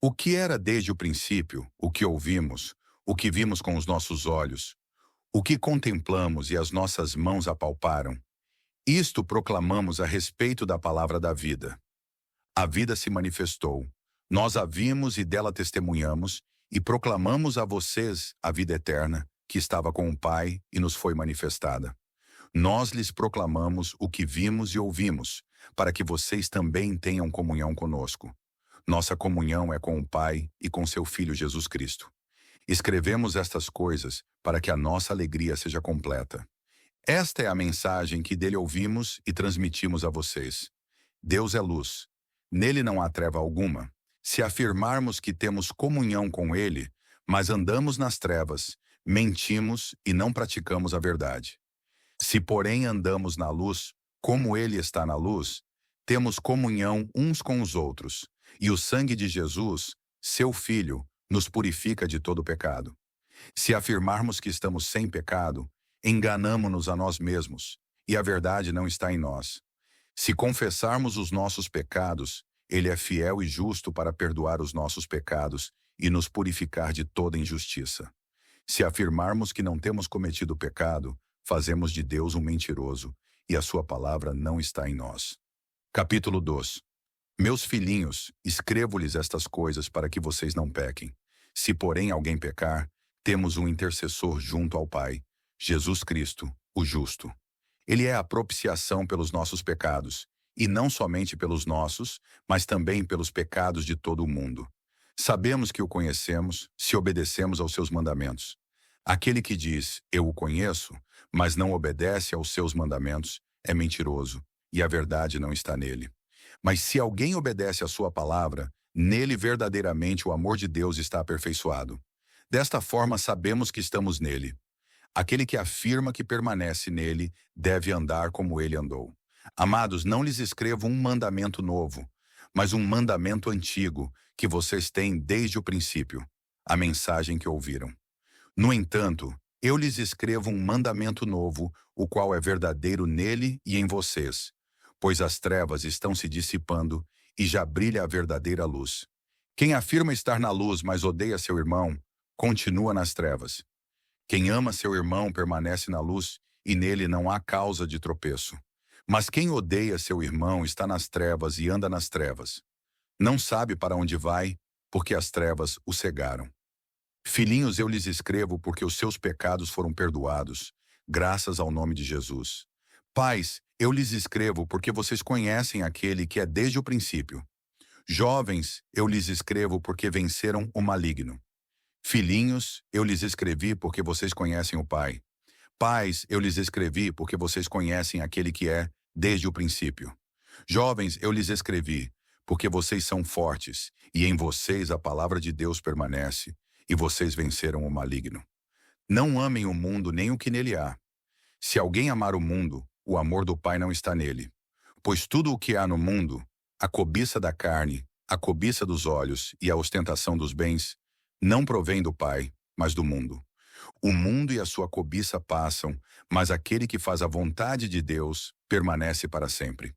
O que era desde o princípio, o que ouvimos, o que vimos com os nossos olhos, o que contemplamos e as nossas mãos apalparam, isto proclamamos a respeito da palavra da vida. A vida se manifestou. Nós a vimos e dela testemunhamos, e proclamamos a vocês a vida eterna, que estava com o Pai e nos foi manifestada. Nós lhes proclamamos o que vimos e ouvimos, para que vocês também tenham comunhão conosco. Nossa comunhão é com o Pai e com seu Filho Jesus Cristo. Escrevemos estas coisas para que a nossa alegria seja completa. Esta é a mensagem que dele ouvimos e transmitimos a vocês. Deus é luz. Nele não há treva alguma. Se afirmarmos que temos comunhão com ele, mas andamos nas trevas, mentimos e não praticamos a verdade. Se, porém, andamos na luz, como ele está na luz, temos comunhão uns com os outros, e o sangue de Jesus, seu Filho, nos purifica de todo pecado. Se afirmarmos que estamos sem pecado, enganamo-nos a nós mesmos, e a verdade não está em nós. Se confessarmos os nossos pecados, ele é fiel e justo para perdoar os nossos pecados e nos purificar de toda injustiça. Se afirmarmos que não temos cometido pecado, fazemos de Deus um mentiroso, e a sua palavra não está em nós. Capítulo 2. Meus filhinhos, escrevo-lhes estas coisas para que vocês não pequem. Se, porém, alguém pecar, temos um intercessor junto ao Pai, Jesus Cristo, o justo. Ele é a propiciação pelos nossos pecados, e não somente pelos nossos, mas também pelos pecados de todo o mundo. Sabemos que o conhecemos se obedecemos aos seus mandamentos. Aquele que diz, eu o conheço, mas não obedece aos seus mandamentos, é mentiroso, e a verdade não está nele. Mas se alguém obedece à sua palavra, nele verdadeiramente o amor de Deus está aperfeiçoado. Desta forma sabemos que estamos nele. Aquele que afirma que permanece nele deve andar como ele andou. Amados, não lhes escrevo um mandamento novo, mas um mandamento antigo, que vocês têm desde o princípio, a mensagem que ouviram. No entanto, eu lhes escrevo um mandamento novo, o qual é verdadeiro nele e em vocês, pois as trevas estão se dissipando e já brilha a verdadeira luz. Quem afirma estar na luz, mas odeia seu irmão, continua nas trevas. Quem ama seu irmão permanece na luz, e nele não há causa de tropeço. Mas quem odeia seu irmão está nas trevas e anda nas trevas. Não sabe para onde vai, porque as trevas o cegaram. Filhinhos, eu lhes escrevo porque os seus pecados foram perdoados, graças ao nome de Jesus. Pais, eu lhes escrevo porque vocês conhecem aquele que é desde o princípio. Jovens, eu lhes escrevo porque venceram o maligno. Filhinhos, eu lhes escrevi porque vocês conhecem o Pai. Pais, eu lhes escrevi porque vocês conhecem aquele que é desde o princípio. Jovens, eu lhes escrevi porque vocês são fortes, e em vocês a palavra de Deus permanece, e vocês venceram o maligno. Não amem o mundo nem o que nele há. Se alguém amar o mundo, o amor do Pai não está nele. Pois tudo o que há no mundo, a cobiça da carne, a cobiça dos olhos e a ostentação dos bens, não provém do Pai, mas do mundo. O mundo e a sua cobiça passam, mas aquele que faz a vontade de Deus permanece para sempre.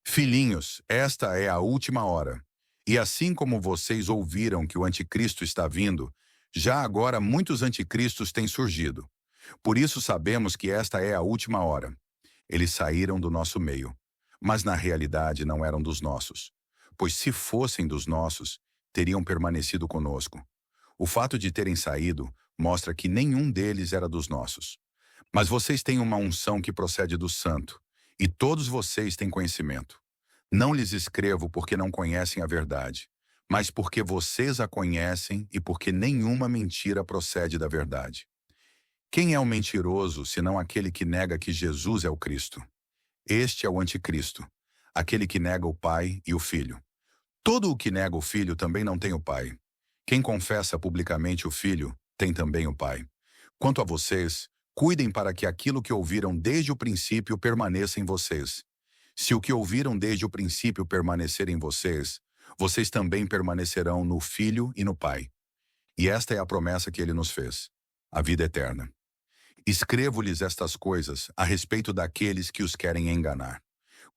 Filhinhos, esta é a última hora. E assim como vocês ouviram que o anticristo está vindo, já agora muitos anticristos têm surgido. Por isso sabemos que esta é a última hora. Eles saíram do nosso meio, mas na realidade não eram dos nossos. Pois se fossem dos nossos, teriam permanecido conosco. O fato de terem saído mostra que nenhum deles era dos nossos. Mas vocês têm uma unção que procede do Santo, e todos vocês têm conhecimento. Não lhes escrevo porque não conhecem a verdade, mas porque vocês a conhecem e porque nenhuma mentira procede da verdade. Quem é o mentiroso, senão aquele que nega que Jesus é o Cristo? Este é o anticristo, aquele que nega o Pai e o Filho. Todo o que nega o Filho também não tem o Pai. Quem confessa publicamente o Filho, tem também o Pai. Quanto a vocês, cuidem para que aquilo que ouviram desde o princípio permaneça em vocês. Se o que ouviram desde o princípio permanecer em vocês, vocês também permanecerão no Filho e no Pai. E esta é a promessa que ele nos fez, a vida eterna. Escrevo-lhes estas coisas a respeito daqueles que os querem enganar.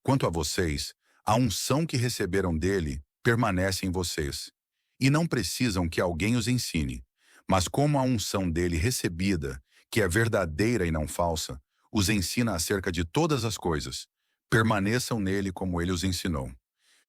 Quanto a vocês, a unção que receberam dele permanece em vocês, e não precisam que alguém os ensine. Mas como a unção dele recebida, que é verdadeira e não falsa, os ensina acerca de todas as coisas, permaneçam nele como ele os ensinou.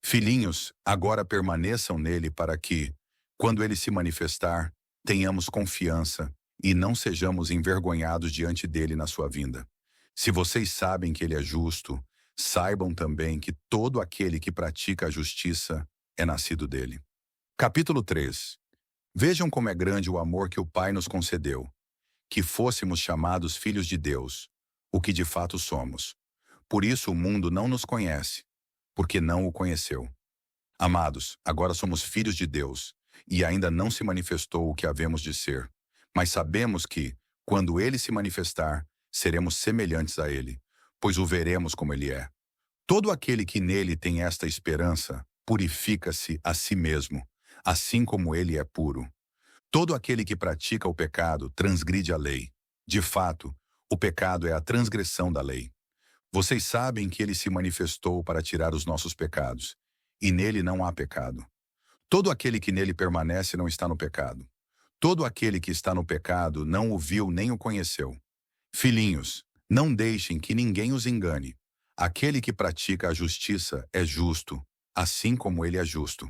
Filhinhos, agora permaneçam nele para que, quando ele se manifestar, tenhamos confiança e não sejamos envergonhados diante dele na sua vinda. Se vocês sabem que ele é justo, saibam também que todo aquele que pratica a justiça é nascido dele. Capítulo 3. Vejam como é grande o amor que o Pai nos concedeu, que fôssemos chamados filhos de Deus, o que de fato somos. Por isso o mundo não nos conhece, porque não o conheceu. Amados, agora somos filhos de Deus, e ainda não se manifestou o que havemos de ser. Mas sabemos que, quando ele se manifestar, seremos semelhantes a ele, pois o veremos como ele é. Todo aquele que nele tem esta esperança, purifica-se a si mesmo, assim como ele é puro. Todo aquele que pratica o pecado transgride a lei. De fato, o pecado é a transgressão da lei. Vocês sabem que ele se manifestou para tirar os nossos pecados, e nele não há pecado. Todo aquele que nele permanece não está no pecado. Todo aquele que está no pecado não o viu nem o conheceu. Filhinhos, não deixem que ninguém os engane. Aquele que pratica a justiça é justo, assim como ele é justo.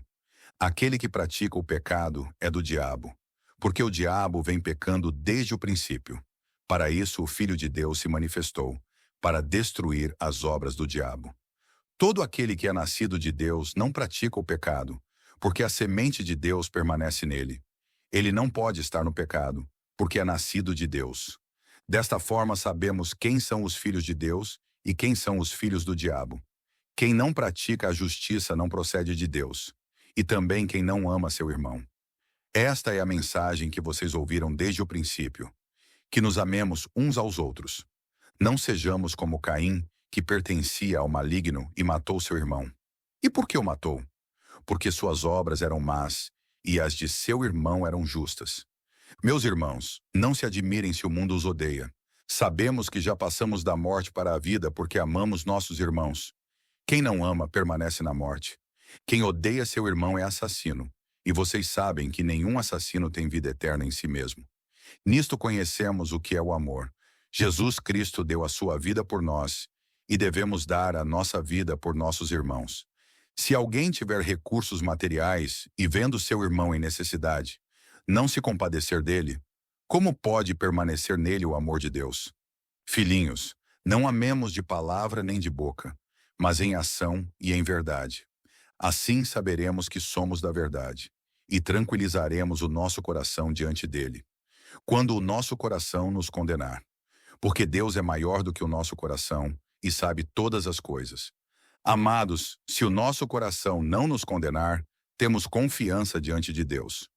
Aquele que pratica o pecado é do diabo, porque o diabo vem pecando desde o princípio. Para isso o Filho de Deus se manifestou, para destruir as obras do diabo. Todo aquele que é nascido de Deus não pratica o pecado, porque a semente de Deus permanece nele. Ele não pode estar no pecado, porque é nascido de Deus. Desta forma sabemos quem são os filhos de Deus e quem são os filhos do diabo. Quem não pratica a justiça não procede de Deus, e também quem não ama seu irmão. Esta é a mensagem que vocês ouviram desde o princípio, que nos amemos uns aos outros. Não sejamos como Caim, que pertencia ao maligno e matou seu irmão. E por que o matou? Porque suas obras eram más e as de seu irmão eram justas. Meus irmãos, não se admirem se o mundo os odeia. Sabemos que já passamos da morte para a vida porque amamos nossos irmãos. Quem não ama permanece na morte. Quem odeia seu irmão é assassino, e vocês sabem que nenhum assassino tem vida eterna em si mesmo. Nisto conhecemos o que é o amor. Jesus Cristo deu a sua vida por nós, e devemos dar a nossa vida por nossos irmãos. Se alguém tiver recursos materiais e vendo seu irmão em necessidade, não se compadecer dele, como pode permanecer nele o amor de Deus? Filhinhos, não amemos de palavra nem de boca, mas em ação e em verdade. Assim saberemos que somos da verdade, e tranquilizaremos o nosso coração diante dele, quando o nosso coração nos condenar. Porque Deus é maior do que o nosso coração e sabe todas as coisas. Amados, se o nosso coração não nos condenar, temos confiança diante de Deus.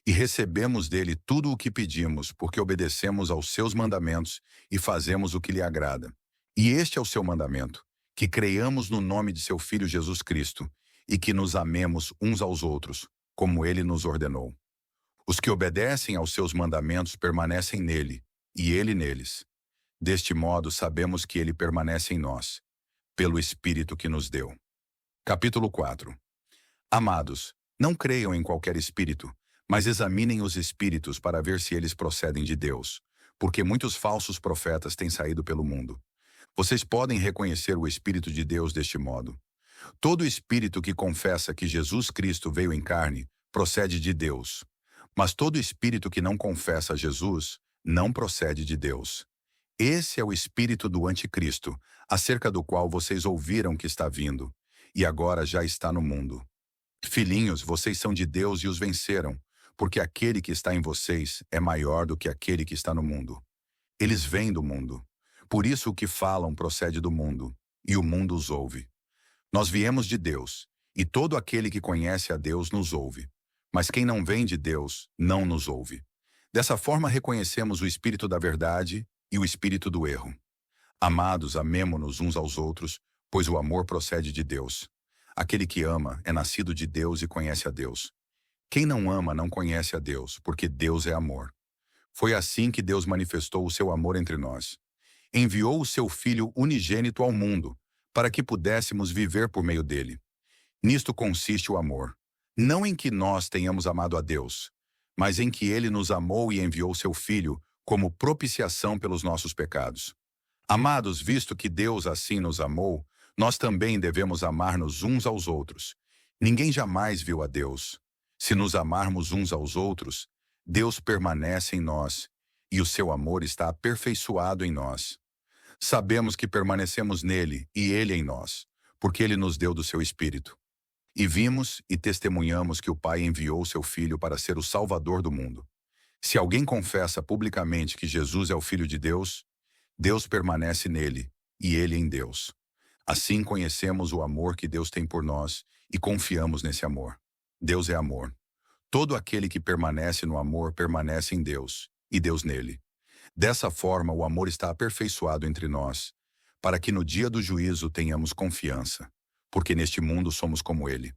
E recebemos dele tudo o que pedimos, porque obedecemos aos seus mandamentos e fazemos o que lhe agrada. E este é o seu mandamento, que creiamos no nome de seu Filho Jesus Cristo, e que nos amemos uns aos outros, como ele nos ordenou. Os que obedecem aos seus mandamentos permanecem nele, e ele neles. Deste modo sabemos que ele permanece em nós, pelo Espírito que nos deu. Capítulo 4. Amados, não creiam em qualquer espírito, mas examinem os espíritos para ver se eles procedem de Deus, porque muitos falsos profetas têm saído pelo mundo. Vocês podem reconhecer o Espírito de Deus deste modo. Todo espírito que confessa que Jesus Cristo veio em carne procede de Deus, mas todo espírito que não confessa Jesus não procede de Deus. Esse é o espírito do anticristo, acerca do qual vocês ouviram que está vindo, e agora já está no mundo. Filhinhos, vocês são de Deus e os venceram, porque aquele que está em vocês é maior do que aquele que está no mundo. Eles vêm do mundo. Por isso o que falam procede do mundo, e o mundo os ouve. Nós viemos de Deus, e todo aquele que conhece a Deus nos ouve. Mas quem não vem de Deus não nos ouve. Dessa forma reconhecemos o espírito da verdade e o espírito do erro. Amados, amemo-nos uns aos outros, pois o amor procede de Deus. Aquele que ama é nascido de Deus e conhece a Deus. Quem não ama não conhece a Deus, porque Deus é amor. Foi assim que Deus manifestou o seu amor entre nós. Enviou o seu Filho unigênito ao mundo, para que pudéssemos viver por meio dele. Nisto consiste o amor. Não em que nós tenhamos amado a Deus, mas em que Ele nos amou e enviou seu Filho como propiciação pelos nossos pecados. Amados, visto que Deus assim nos amou, nós também devemos amar-nos uns aos outros. Ninguém jamais viu a Deus. Se nos amarmos uns aos outros, Deus permanece em nós, e o seu amor está aperfeiçoado em nós. Sabemos que permanecemos nele e ele em nós, porque ele nos deu do seu Espírito. E vimos e testemunhamos que o Pai enviou seu Filho para ser o Salvador do mundo. Se alguém confessa publicamente que Jesus é o Filho de Deus, Deus permanece nele e ele em Deus. Assim conhecemos o amor que Deus tem por nós e confiamos nesse amor. Deus é amor. Todo aquele que permanece no amor permanece em Deus, e Deus nele. Dessa forma, o amor está aperfeiçoado entre nós, para que no dia do juízo tenhamos confiança, porque neste mundo somos como ele.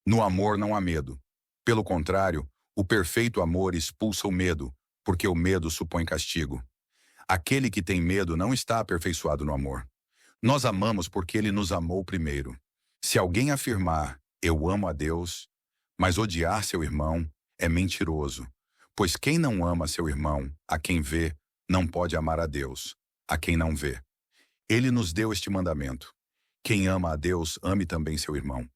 No amor não há medo. Pelo contrário, o perfeito amor expulsa o medo, porque o medo supõe castigo. Aquele que tem medo não está aperfeiçoado no amor. Nós amamos porque ele nos amou primeiro. Se alguém afirmar, eu amo a Deus, mas odiar seu irmão, é mentiroso. Pois quem não ama seu irmão, a quem vê, não pode amar a Deus, a quem não vê. Ele nos deu este mandamento: quem ama a Deus, ame também seu irmão.